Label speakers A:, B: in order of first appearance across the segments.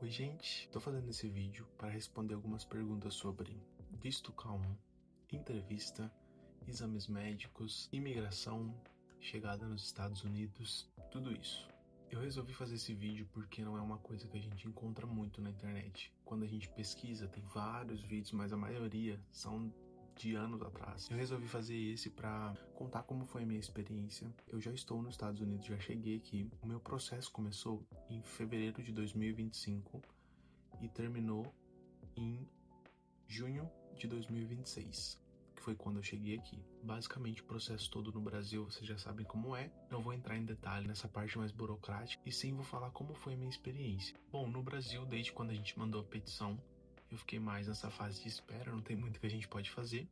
A: Oi gente, tô fazendo esse vídeo para responder algumas perguntas sobre visto K1, entrevista, exames médicos, imigração, chegada nos Estados Unidos, tudo isso. Eu resolvi fazer esse vídeo porque não é uma coisa que a gente encontra muito na internet. Quando a gente pesquisa, tem vários vídeos, mas a maioria são de anos atrás. Eu resolvi fazer esse para contar como foi a minha experiência. Eu já estou nos Estados Unidos, já cheguei aqui. O meu processo começou em fevereiro de 2025 e terminou em junho de 2026, que foi quando eu cheguei aqui. Basicamente, o processo todo no Brasil, vocês já sabem como é. Não vou entrar em detalhe nessa parte mais burocrática, e sim vou falar como foi a minha experiência. Bom, no Brasil, desde quando a gente mandou a petição, eu fiquei mais nessa fase de espera, não tem muito que a gente pode fazer.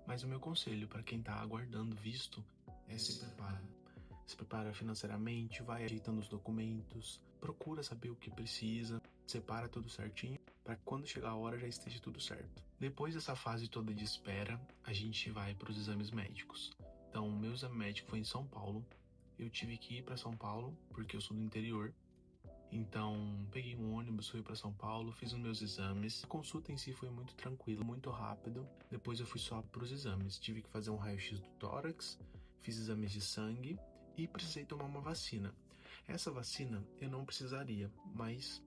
A: Mas o meu conselho para quem está aguardando visto é se prepare. Se prepara financeiramente, vai ajeitando os documentos, procura saber o que precisa, separa tudo certinho, para que quando chegar a hora já esteja tudo certo. Depois dessa fase toda de espera, a gente vai para os exames médicos. Então, o meu exame médico foi em São Paulo. Eu tive que ir para São Paulo, porque eu sou do interior. Então, peguei um ônibus, fui para São Paulo, fiz os meus exames. A consulta em si foi muito tranquila, muito rápido. Depois eu fui só para os exames. Tive que fazer um raio-x do tórax, fiz exames de sangue e precisei tomar uma vacina. Essa vacina eu não precisaria, mas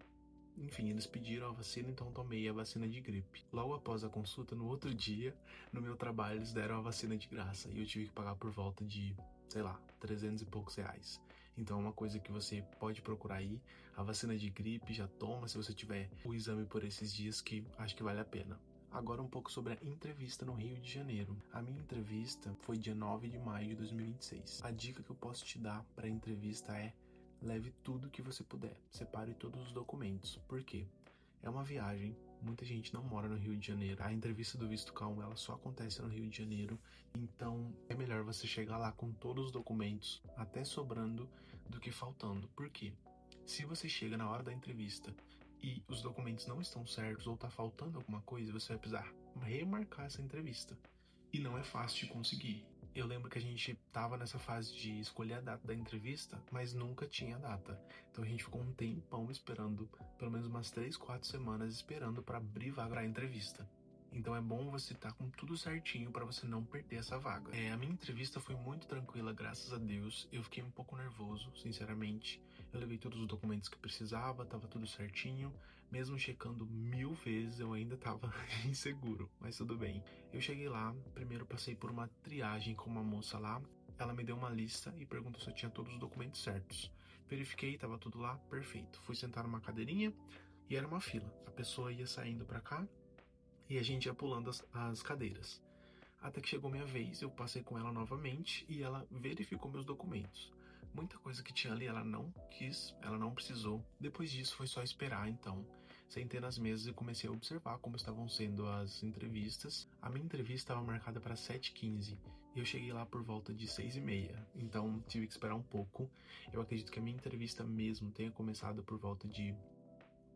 A: enfim, eles pediram a vacina, então tomei a vacina de gripe. Logo após a consulta, no outro dia, no meu trabalho, eles deram a vacina de graça e eu tive que pagar por volta de, sei lá, 300 e poucos reais. Então é uma coisa que você pode procurar aí. A vacina de gripe já toma se você tiver o exame por esses dias, que acho que vale a pena. Agora um pouco sobre a entrevista no Rio de Janeiro. A minha entrevista foi dia 9 de maio de 2026. A dica que eu posso te dar para a entrevista é: leve tudo que você puder, separe todos os documentos. Por quê? É uma viagem, muita gente não mora no Rio de Janeiro. A entrevista do visto K1, ela só acontece no Rio de Janeiro. Então, é melhor você chegar lá com todos os documentos, até sobrando, do que faltando. Por quê? Se você chega na hora da entrevista e os documentos não estão certos ou tá faltando alguma coisa, você vai precisar remarcar essa entrevista. E não é fácil de conseguir. Eu lembro que a gente tava nessa fase de escolher a data da entrevista, mas nunca tinha data. Então a gente ficou um tempão esperando, pelo menos umas 3, 4 semanas esperando para abrir vaga para a entrevista. Então é bom você estar com tudo certinho para você não perder essa vaga. A minha entrevista foi muito tranquila, graças a Deus. Eu fiquei um pouco nervoso, sinceramente. Eu levei todos os documentos que precisava, tava tudo certinho. Mesmo checando 1000 vezes, eu ainda tava inseguro, mas tudo bem. Eu cheguei lá, primeiro passei por uma triagem com uma moça lá. Ela me deu uma lista e perguntou se eu tinha todos os documentos certos. Verifiquei, tava tudo lá, perfeito. Fui sentar numa cadeirinha e era uma fila. A pessoa ia saindo pra cá e a gente ia pulando as cadeiras. Até que chegou minha vez, eu passei com ela novamente e ela verificou meus documentos. Muita coisa que tinha ali ela não quis, ela não precisou. Depois disso foi só esperar, então. Sentei nas mesas e comecei a observar como estavam sendo as entrevistas. A minha entrevista estava marcada para 7h15 e eu cheguei lá por volta de 6h30, então tive que esperar um pouco. Eu acredito que a minha entrevista mesmo tenha começado por volta de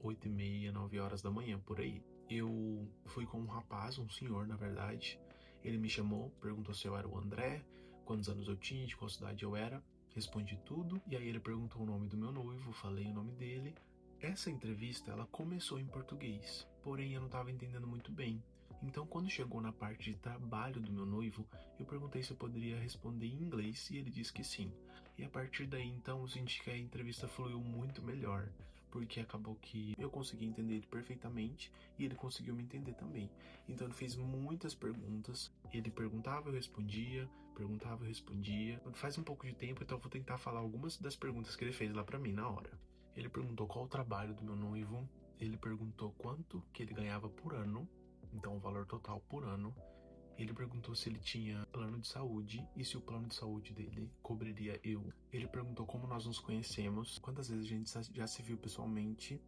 A: 8h30, 9 horas da manhã, por aí. Eu fui com um rapaz, um senhor, na verdade. Ele me chamou, perguntou se eu era o André, quantos anos eu tinha, de qual cidade eu era. Respondi tudo, e aí ele perguntou o nome do meu noivo, falei o nome dele. Essa entrevista, ela começou em português, porém eu não estava entendendo muito bem. Então, quando chegou na parte de trabalho do meu noivo, eu perguntei se eu poderia responder em inglês e ele disse que sim. E a partir daí, então, eu senti que a entrevista fluiu muito melhor, porque acabou que eu consegui entender ele perfeitamente e ele conseguiu me entender também. Então, ele fez muitas perguntas, ele perguntava, eu respondia, perguntava, eu respondia. Faz um pouco de tempo, então eu vou tentar falar algumas das perguntas que ele fez lá pra mim na hora. Ele perguntou qual o trabalho do meu noivo, ele perguntou quanto que ele ganhava por ano, então o valor total por ano. Ele perguntou se ele tinha plano de saúde e se o plano de saúde dele cobriria eu. Ele perguntou como nós nos conhecemos, quantas vezes a gente já se viu pessoalmente,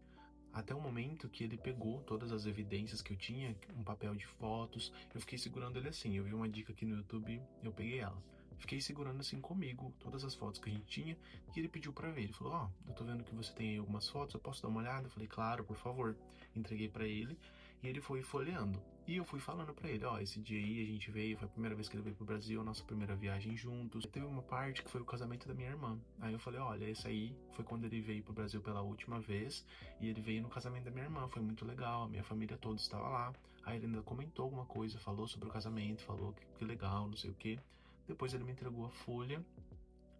A: até o momento que ele pegou todas as evidências que eu tinha, um papel de fotos. Eu fiquei segurando ele assim, eu vi uma dica aqui no YouTube, eu peguei ela. Fiquei segurando assim comigo todas as fotos que a gente tinha e ele pediu pra ver. Ele falou: ó, eu tô vendo que você tem aí algumas fotos, eu posso dar uma olhada? Eu falei: claro, por favor. Entreguei pra ele E ele foi folheando. E eu fui falando pra ele, ó, esse dia aí a gente veio, foi a primeira vez que ele veio pro Brasil, a nossa primeira viagem juntos. Teve uma parte que foi o casamento da minha irmã. Aí eu falei, olha, esse aí foi quando ele veio pro Brasil pela última vez, e ele veio no casamento da minha irmã, foi muito legal, a minha família toda estava lá. Aí ele ainda comentou alguma coisa, falou sobre o casamento, falou que legal, não sei o quê. Depois ele me entregou a folha,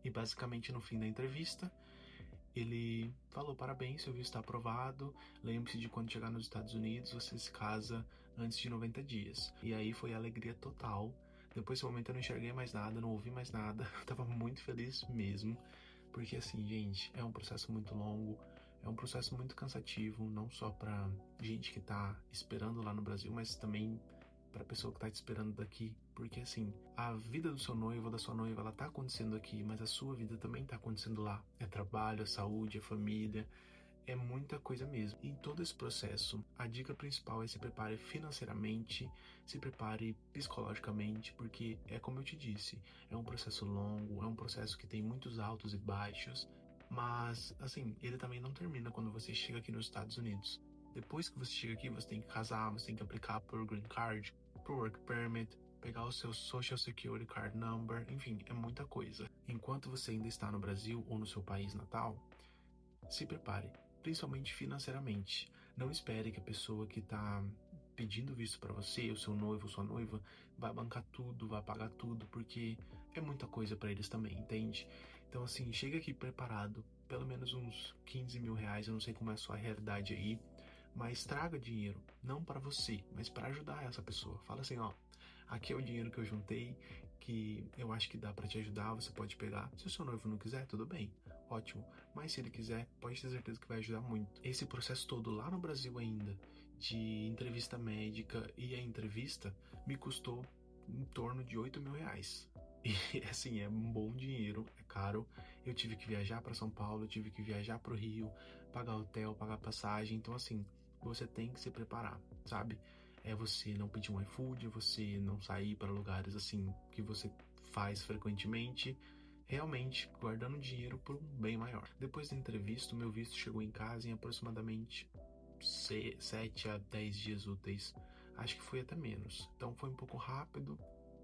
A: e basicamente no fim da entrevista, ele falou, parabéns, seu visto está aprovado, lembre-se de quando chegar nos Estados Unidos, você se casa antes de 90 dias. E aí foi alegria total. Depois desse momento eu não enxerguei mais nada, não ouvi mais nada, eu tava muito feliz mesmo, porque assim, gente, é um processo muito longo, é um processo muito cansativo, não só pra gente que tá esperando lá no Brasil, mas também pra pessoa que tá te esperando daqui, porque assim, a vida do seu noivo, da sua noiva, ela tá acontecendo aqui, mas a sua vida também tá acontecendo lá. É trabalho, é saúde, é família, é muita coisa mesmo. E em todo esse processo, a dica principal é se prepare financeiramente, se prepare psicologicamente, porque é como eu te disse, é um processo longo, é um processo que tem muitos altos e baixos, mas assim, ele também não termina quando você chega aqui nos Estados Unidos. Depois que você chega aqui, você tem que casar, você tem que aplicar por Green Card, por Work Permit, pegar o seu Social Security Card Number, enfim, é muita coisa. Enquanto você ainda está no Brasil ou no seu país natal, se prepare, principalmente financeiramente. Não espere que a pessoa que está pedindo visto para você, o seu noivo ou sua noiva, vai bancar tudo, vai pagar tudo, porque é muita coisa para eles também, entende? Então, assim, chega aqui preparado, pelo menos uns 15 mil reais, eu não sei como é a sua realidade aí, mas traga dinheiro, não para você, mas para ajudar essa pessoa. Fala assim, ó, aqui é o dinheiro que eu juntei, que eu acho que dá para te ajudar, você pode pegar. Se o seu noivo não quiser, tudo bem, ótimo. Mas se ele quiser, pode ter certeza que vai ajudar muito. Esse processo todo lá no Brasil ainda, de entrevista médica e a entrevista, me custou em torno de 8 mil reais. E assim, é um bom dinheiro, é caro. Eu tive que viajar para São Paulo, eu tive que viajar para o Rio, pagar hotel, pagar passagem. Então, assim, você tem que se preparar, sabe? É você não pedir um iFood, você não sair para lugares assim que você faz frequentemente, realmente guardando dinheiro por um bem maior. Depois da entrevista, o meu visto chegou em casa em aproximadamente 7 a 10 dias úteis. Acho que foi até menos. Então foi um pouco rápido.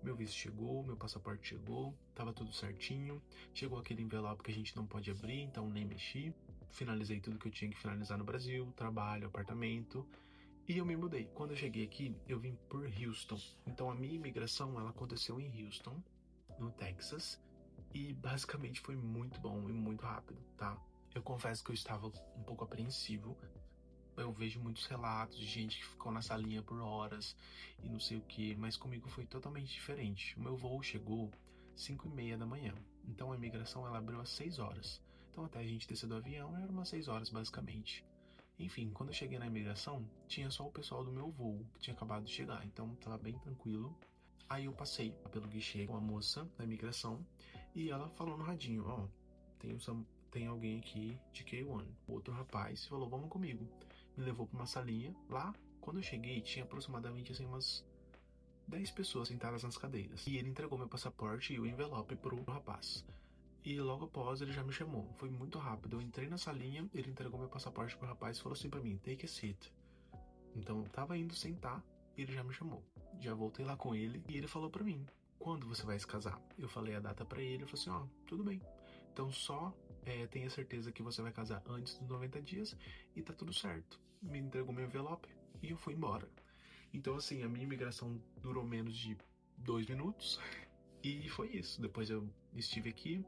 A: Meu visto chegou, meu passaporte chegou, tava tudo certinho. Chegou aquele envelope que a gente não pode abrir, então nem mexi. Finalizei tudo que eu tinha que finalizar no Brasil, trabalho, apartamento. E eu me mudei. Quando eu cheguei aqui, eu vim por Houston. Então a minha imigração, ela aconteceu em Houston, no Texas. E basicamente foi muito bom e muito rápido, tá? Eu confesso que eu estava um pouco apreensivo. Eu vejo muitos relatos de gente que ficou na salinha por horas e não sei o que, mas comigo foi totalmente diferente. O meu voo chegou 5:30 da manhã, então a imigração ela abriu às 6 horas. Então até a gente descer do avião era umas 6 horas basicamente. Enfim, quando eu cheguei na imigração, tinha só o pessoal do meu voo que tinha acabado de chegar, então tava bem tranquilo. Aí eu passei pelo guichê com a moça da imigração e ela falou no radinho, ó, tem alguém aqui de K1. O outro rapaz falou, vamos comigo. Me levou para uma salinha. Lá, quando eu cheguei, tinha aproximadamente assim umas 10 pessoas sentadas nas cadeiras. E ele entregou meu passaporte e o envelope pro rapaz. E logo após ele já me chamou. Foi muito rápido. Eu entrei na salinha, ele entregou meu passaporte pro rapaz e falou assim pra mim, take a seat. Então eu tava indo sentar e ele já me chamou. Já voltei lá com ele e ele falou pra mim, quando você vai se casar? Eu falei a data pra ele, ele falou assim, ó, tudo bem. Então só tenha certeza que você vai casar antes dos 90 dias e tá tudo certo. Me entregou meu envelope e eu fui embora. Então assim, a minha imigração durou menos de 2 minutos e foi isso. Depois eu estive aqui,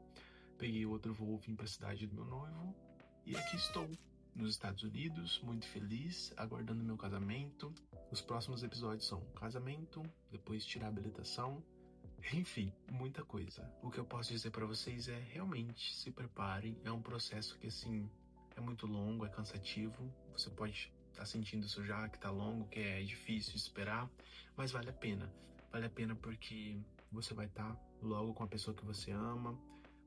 A: peguei outro voo, vim pra cidade do meu noivo e aqui estou. Nos Estados Unidos, muito feliz, aguardando meu casamento. Os próximos episódios são casamento, depois tirar a habilitação, enfim, muita coisa. O que eu posso dizer pra vocês é realmente se preparem. É um processo que assim é muito longo, é cansativo. Você pode estar sentindo isso já, que tá longo, que é difícil esperar, mas vale a pena. Vale a pena porque você vai estar logo com a pessoa que você ama.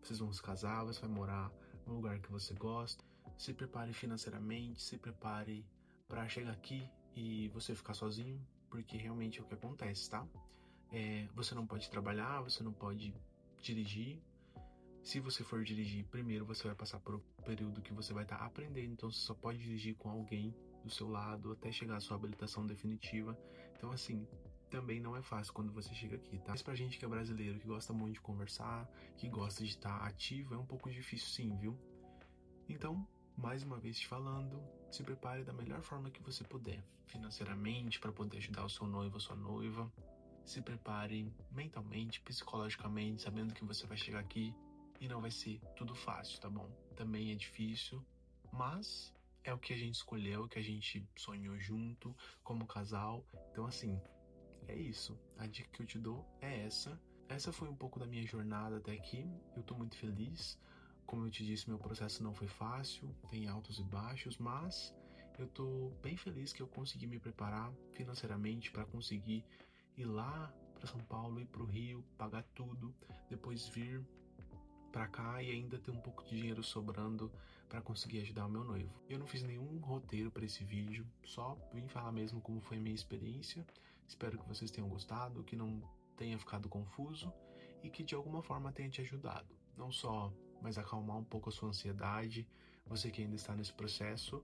A: Vocês vão se casar, você vai morar num lugar que você gosta. Se prepare financeiramente, se prepare para chegar aqui e você ficar sozinho, porque realmente é o que acontece, tá? Você não pode trabalhar, você não pode dirigir. Se você for dirigir, primeiro você vai passar por um período que você vai estar aprendendo, então você só pode dirigir com alguém do seu lado até chegar à sua habilitação definitiva. Então, assim, também não é fácil quando você chega aqui, tá? Mas pra gente que é brasileiro, que gosta muito de conversar, que gosta de estar ativo, é um pouco difícil sim, viu? Então, mais uma vez te falando, se prepare da melhor forma que você puder, financeiramente, para poder ajudar o seu noivo ou sua noiva. Se prepare mentalmente, psicologicamente, sabendo que você vai chegar aqui e não vai ser tudo fácil, tá bom? Também é difícil, mas é o que a gente escolheu, o que a gente sonhou junto, como casal. Então, assim, é isso. A dica que eu te dou é essa. Essa foi um pouco da minha jornada até aqui. Eu tô muito feliz. Como eu te disse, meu processo não foi fácil, tem altos e baixos, mas eu tô bem feliz que eu consegui me preparar financeiramente para conseguir ir lá para São Paulo, ir para o Rio, pagar tudo, depois vir para cá e ainda ter um pouco de dinheiro sobrando para conseguir ajudar o meu noivo. Eu não fiz nenhum roteiro para esse vídeo, só vim falar mesmo como foi a minha experiência. Espero que vocês tenham gostado, que não tenha ficado confuso e que de alguma forma tenha te ajudado. Não só, mas acalmar um pouco a sua ansiedade, você que ainda está nesse processo,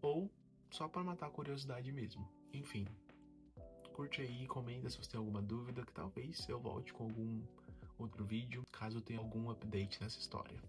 A: ou só para matar a curiosidade mesmo. Enfim, curte aí, comenta se você tem alguma dúvida, que talvez eu volte com algum outro vídeo, caso tenha algum update nessa história.